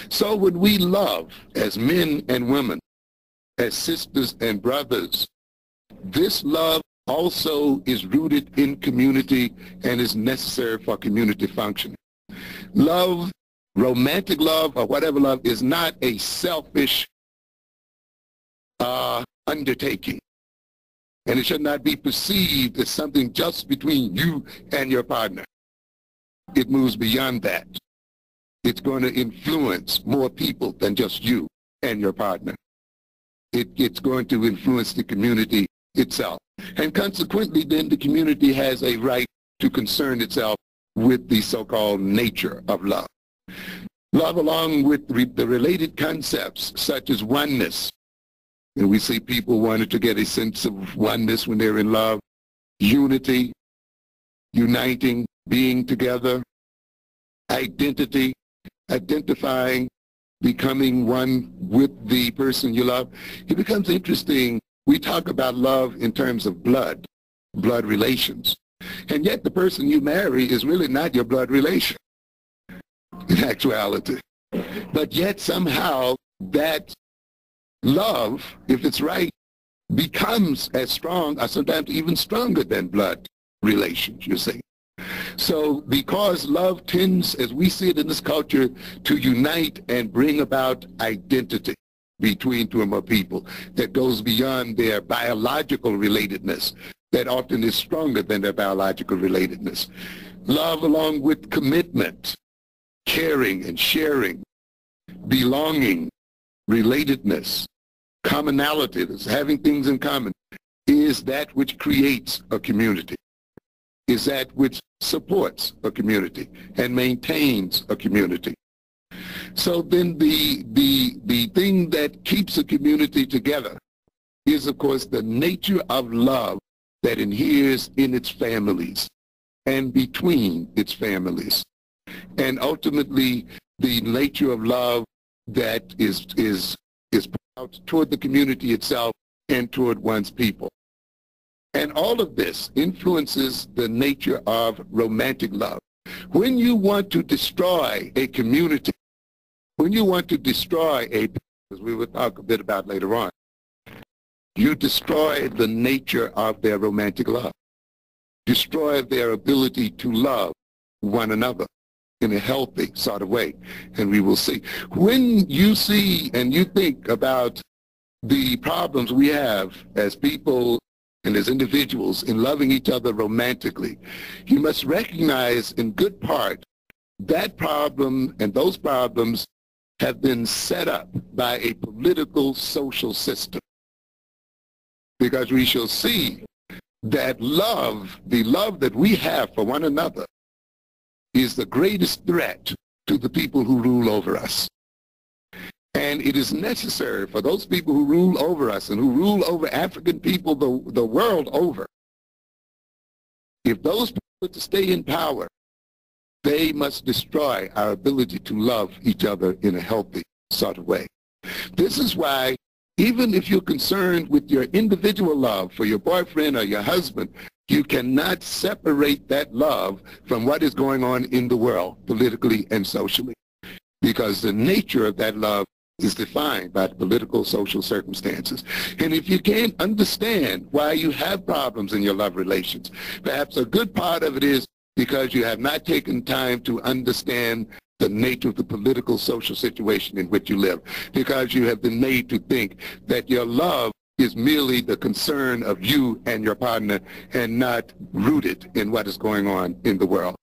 So when we love as men and women, as sisters and brothers, this love also is rooted in community and is necessary for community function. Love, romantic love or whatever love, is not a selfish undertaking. And it should not be perceived as something just between you and your partner. It moves beyond that. It's going to influence more people than just you and your partner. It's going to influence the community itself. And consequently, then the community has a right to concern itself with the so-called nature of love. Love, along with the related concepts such as oneness. And we see people wanting to get a sense of oneness when they're in love. Unity, uniting, being together. Identity, identifying, becoming one with the person you love. It becomes interesting. We talk about love in terms of blood relations. And yet the person you marry is really not your blood relation in actuality. But yet somehow that love, if it's right, becomes as strong or sometimes even stronger than blood relations, you see. So because love tends, as we see it in this culture, to unite and bring about identity between two or more people that goes beyond their biological relatedness, that often is stronger than their biological relatedness. Love, along with commitment, caring and sharing, belonging, relatedness, commonality, having things in common, is that which creates a community, is that which supports a community and maintains a community. So then the thing that keeps a community together is, of course, the nature of love that inheres in its families and between its families. And ultimately, the nature of love that is out toward the community itself and toward one's people. And all of this influences the nature of romantic love. When you want to destroy a community, when you want to destroy as we will talk a bit about later on, you destroy the nature of their romantic love, destroy their ability to love one another in a healthy sort of way. And we will see. When you see and you think about the problems we have as people and as individuals in loving each other romantically, you must recognize in good part that problem and those problems have been set up by a political social system. Because we shall see that love, the love that we have for one another, is the greatest threat to the people who rule over us. And it is necessary for those people who rule over us and who rule over African people the world over, if those people are to stay in power, they must destroy our ability to love each other in a healthy sort of way. This is why, even if you're concerned with your individual love for your boyfriend or your husband, you cannot separate that love from what is going on in the world, politically and socially, because the nature of that love is defined by the political, social circumstances. And if you can't understand why you have problems in your love relations, perhaps a good part of it is because you have not taken time to understand the nature of the political, social situation in which you live, because you have been made to think that your love is merely the concern of you and your partner and not rooted in what is going on in the world.